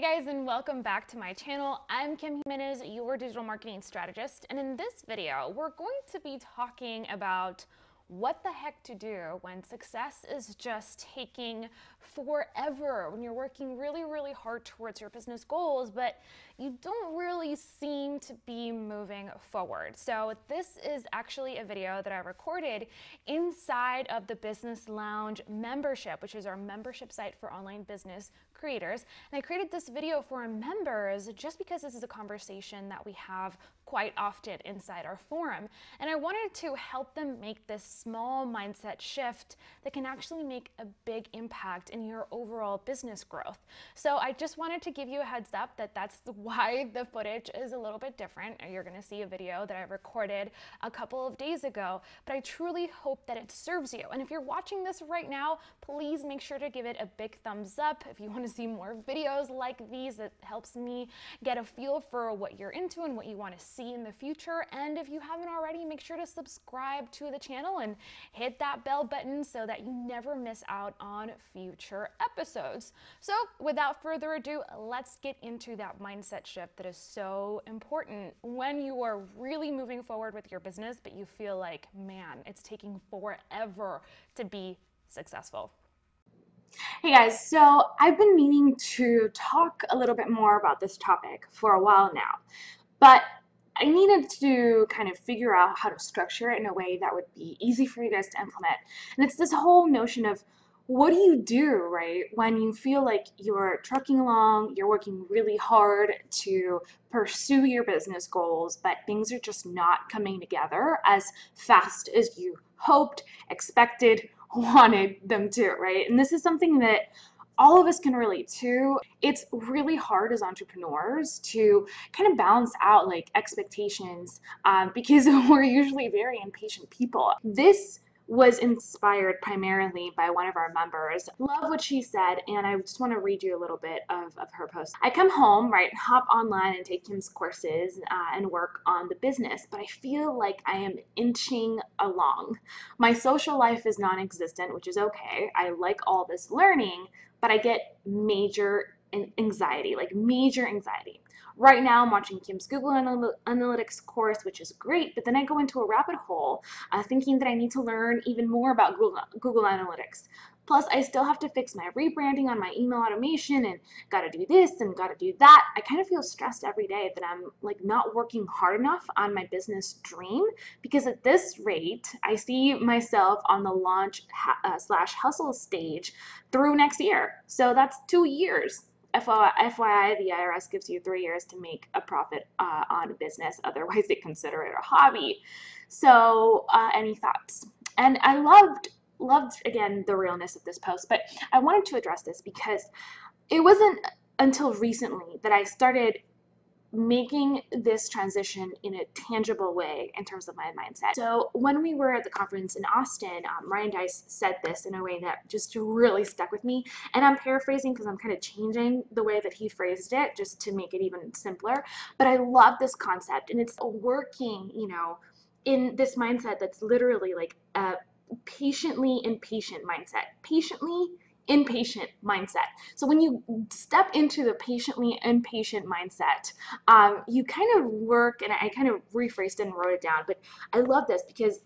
Hey guys, and welcome back to my channel. I'm Kim Jimenez, your digital marketing strategist, and in this video, we're going to be talking about what the heck to do when success is just taking forever, when you're working really hard towards your business goals, but you don't really seem to be moving forward. So this is actually a video that I recorded inside of the Business Lounge membership, which is our membership site for online business creators. And I created this video for our members just because this is a conversation that we have quite often inside our forum. And I wanted to help them make this small mindset shift that can actually make a big impact in your overall business growth. So I just wanted to give you a heads up that that's why the footage is a little bit different. You're going to see a video that I recorded a couple of days ago, but I truly hope that it serves you. And if you're watching this right now, please make sure to give it a big thumbs up. If you want to see more videos like these, that helps me get a feel for what you're into and what you want to see in the future. And if you haven't already, make sure to subscribe to the channel and hit that bell button so that you never miss out on future episodes. So without further ado, let's get into that mindset shift that is so important when you are really moving forward with your business, but you feel like, man, it's taking forever to be successful. Hey guys, so I've been meaning to talk a little bit more about this topic for a while now, but I needed to kind of figure out how to structure it in a way that would be easy for you guys to implement. And it's this whole notion of what do you do, right, when you feel like you're trucking along, you're working really hard to pursue your business goals, but things are just not coming together as fast as you hoped, expected, wanted them to, right? And this is something that all of us can relate to. It's really hard as entrepreneurs to kind of balance out like expectations because we're usually very impatient people. This was inspired primarily by one of our members. Love what she said, and I just want to read you a little bit of her post. I come home, right, hop online and take Kim's courses and work on the business, but I feel like I am inching along. My social life is non-existent, which is okay. I like all this learning, but I get major anxiety, like major anxiety. Right now, I'm watching Kim's Google Analytics course, which is great, but then I go into a rabbit hole thinking that I need to learn even more about Google Analytics. Plus, I still have to fix my rebranding on my email automation and got to do this and got to do that. I kind of feel stressed every day that I'm like not working hard enough on my business dream, because at this rate, I see myself on the launch slash hustle stage through next year. So that's 2 years. FYI, the IRS gives you 3 years to make a profit on a business. Otherwise, they consider it a hobby. So any thoughts? And I loved again the realness of this post, but I wanted to address this because it wasn't until recently that I started making this transition in a tangible way in terms of my mindset. So when we were at the conference in Austin, Ryan Dice said this in a way that just really stuck with me. And I'm paraphrasing because I'm kind of changing the way that he phrased it just to make it even simpler. But I love this concept, and it's working, you know, in this mindset that's literally like a patiently impatient mindset. Patiently impatient mindset. So when you step into the patiently impatient mindset, you kind of work, and I kind of rephrased it and wrote it down, but I love this because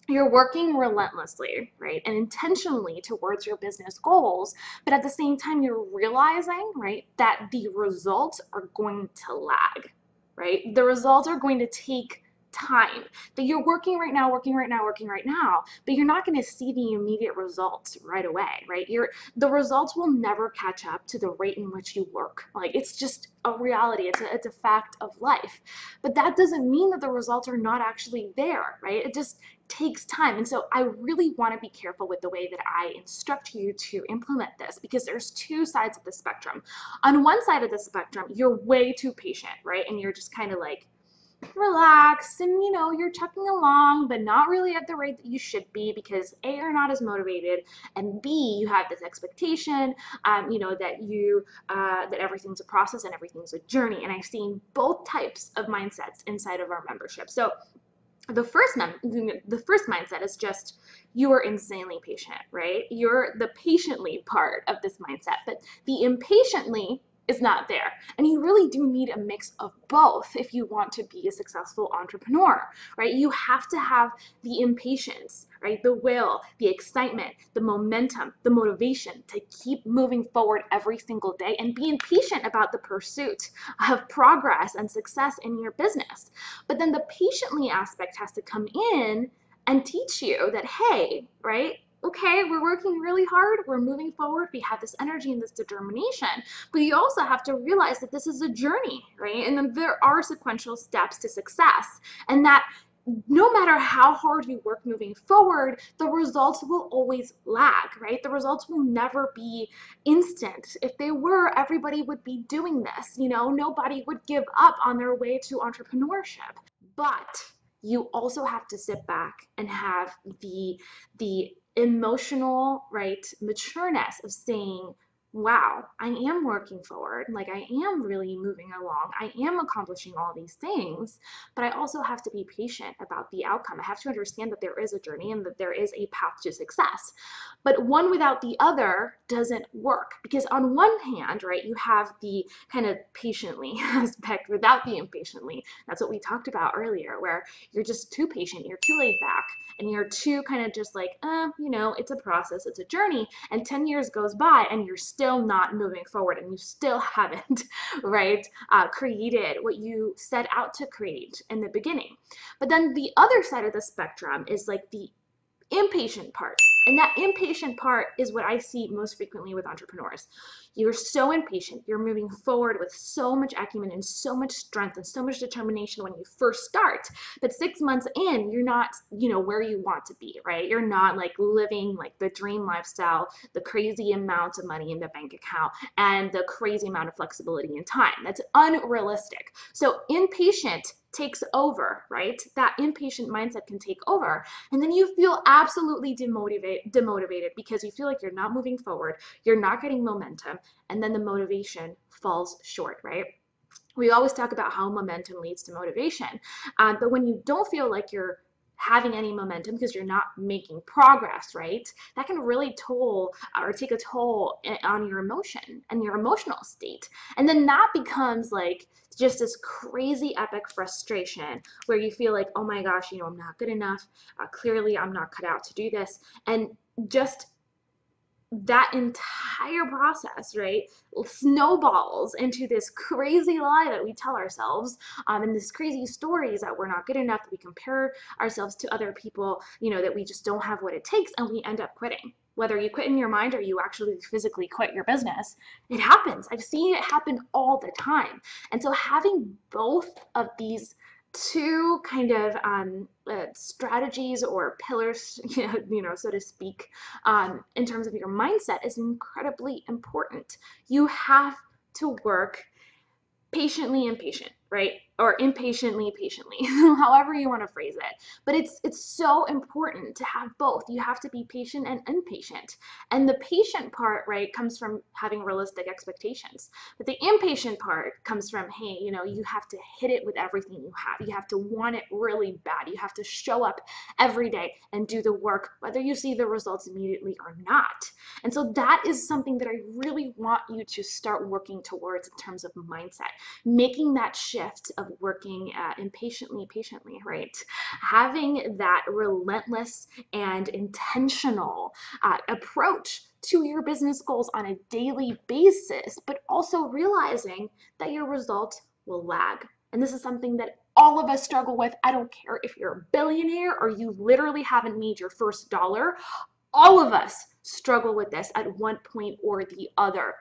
you're working relentlessly, right, and intentionally towards your business goals, but at the same time, you're realizing, right, that the results are going to lag, right? The results are going to take time, that you're working right now, but you're not going to see the immediate results right away, right? The results will never catch up to the rate in which you work. Like, it's just a reality. It's a fact of life. But that doesn't mean that the results are not actually there, right? It just takes time. And so I really want to be careful with the way that I instruct you to implement this, because there's two sides of the spectrum. On one side of the spectrum, you're way too patient, right? And you're just kind of like, relax, and you know, you're chucking along, but not really at the rate that you should be, because A, you're not as motivated, and B, you have this expectation, you know, that everything's a process and everything's a journey. And I've seen both types of mindsets inside of our membership. So the first mindset is just you are insanely patient, right? You're the patiently part of this mindset, but the impatiently is not there. And you really do need a mix of both if you want to be a successful entrepreneur, right? You have to have the impatience, right? The will, the excitement, the momentum, the motivation to keep moving forward every single day and be impatient about the pursuit of progress and success in your business. But then the patiently aspect has to come in and teach you that, hey, right? Okay, we're working really hard, we're moving forward, we have this energy and this determination, but you also have to realize that this is a journey, right? And then there are sequential steps to success, and that no matter how hard you work moving forward, the results will always lag, right? The results will never be instant. If they were, everybody would be doing this, nobody would give up on their way to entrepreneurship. But you also have to sit back and have the emotional, right, matureness of saying, wow, I am working forward. Like, I am really moving along. I am accomplishing all these things, but I also have to be patient about the outcome. I have to understand that there is a journey and that there is a path to success. But one without the other doesn't work, because on one hand, right, you have the kind of patiently aspect without the impatiently. That's what we talked about earlier, where you're just too patient, you're too laid back, and you're too kind of just like, it's a process, it's a journey, and 10 years goes by and you're still not moving forward, and you still haven't, right, created what you set out to create in the beginning. But then the other side of the spectrum is like the impatient part. And that impatient part is what I see most frequently with entrepreneurs. You're so impatient. You're moving forward with so much acumen and so much strength and so much determination when you first start. But 6 months in, you're not, where you want to be, right? You're not like living like the dream lifestyle, the crazy amount of money in the bank account, and the crazy amount of flexibility in time. That's unrealistic. So impatient takes over, right? That impatient mindset can take over. And then you feel absolutely demotivated because you feel like you're not moving forward, you're not getting momentum, and then the motivation falls short, right? We always talk about how momentum leads to motivation. But when you don't feel like you're having any momentum because you're not making progress, right? That can really toll or take a toll on your emotion and your emotional state. And then that becomes like just this crazy epic frustration where you feel like, oh my gosh, I'm not good enough. Clearly, I'm not cut out to do this. And just that entire process, right, snowballs into this crazy lie that we tell ourselves, and this crazy stories that we're not good enough, that we compare ourselves to other people, that we just don't have what it takes, and we end up quitting. Whether you quit in your mind or you actually physically quit your business, it happens. I've seen it happen all the time. And so having both of these two kind of strategies or pillars, so to speak, in terms of your mindset is incredibly important. You have to work patiently impatient, right? Or impatiently patiently, however you want to phrase it. But it's so important to have both. You have to be patient and impatient. And the patient part, right, comes from having realistic expectations. But the impatient part comes from, hey, you have to hit it with everything you have. You have to want it really bad. You have to show up every day and do the work, whether you see the results immediately or not. And so that is something that I really want you to start working towards in terms of mindset, making that shift of working patiently, right? Having that relentless and intentional approach to your business goals on a daily basis, but also realizing that your results will lag. And this is something that all of us struggle with. I don't care if you're a billionaire or you literally haven't made your first dollar. All of us struggle with this at one point or the other.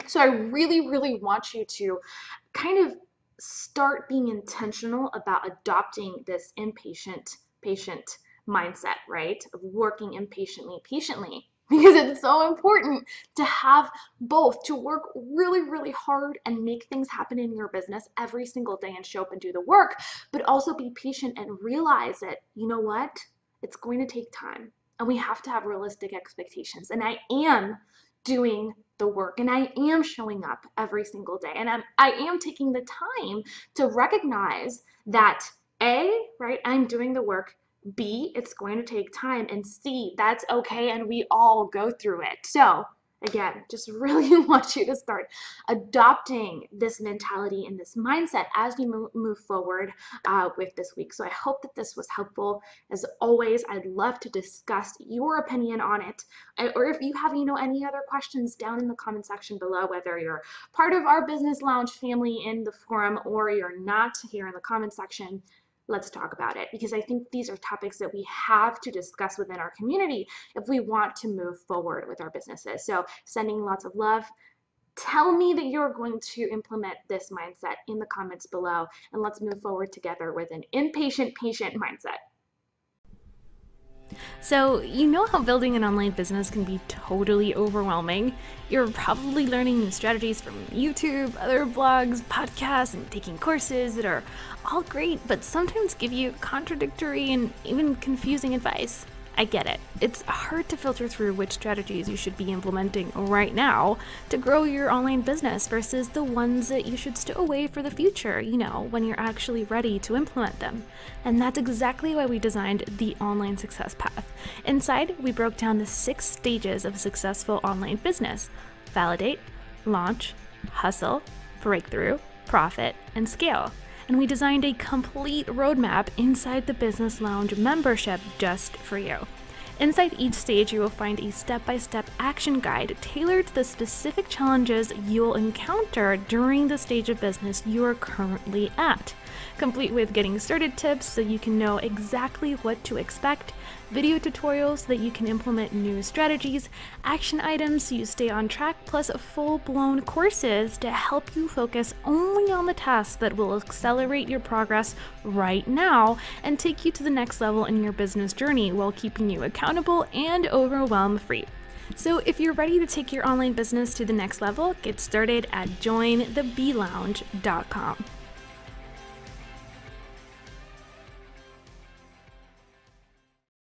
So I really, really want you to kind of start being intentional about adopting this patient mindset, right? Of working impatiently, because it's so important to have both, to work really, really hard and make things happen in your business every single day and show up and do the work, but also be patient and realize that, you know what? It's going to take time, and we have to have realistic expectations. And I am doing the work, and I am showing up every single day, and I am taking the time to recognize that A, right, I'm doing the work, B, it's going to take time, and C, that's okay, and we all go through it. So Again, just really want you to start adopting this mentality and this mindset as we move forward with this week. So I hope that this was helpful. As always, I'd love to discuss your opinion on it. Or if you have, any other questions, down in the comment section below, whether you're part of our Business Lounge family in the forum or you're not, here in the comment section. Let's talk about it, because I think these are topics that we have to discuss within our community if we want to move forward with our businesses. So sending lots of love. Tell me that you're going to implement this mindset in the comments below, and let's move forward together with an impatient, patient mindset. So, you know how building an online business can be totally overwhelming? You're probably learning new strategies from YouTube, other blogs, podcasts, and taking courses that are all great, but sometimes give you contradictory and even confusing advice. I get it. It's hard to filter through which strategies you should be implementing right now to grow your online business versus the ones that you should stow away for the future, when you're actually ready to implement them. And that's exactly why we designed the Online Success Path. Inside, we broke down the 6 stages of a successful online business: validate, launch, hustle, breakthrough, profit, and scale. And we designed a complete roadmap inside the Business Lounge membership just for you. Inside each stage, you will find a step-by-step action guide tailored to the specific challenges you'll encounter during the stage of business you are currently at, complete with getting started tips so you can know exactly what to expect, video tutorials so that you can implement new strategies, action items so you stay on track, plus full-blown courses to help you focus only on the tasks that will accelerate your progress right now and take you to the next level in your business journey while keeping you accountable and overwhelm-free. So if you're ready to take your online business to the next level, get started at jointheblounge.com.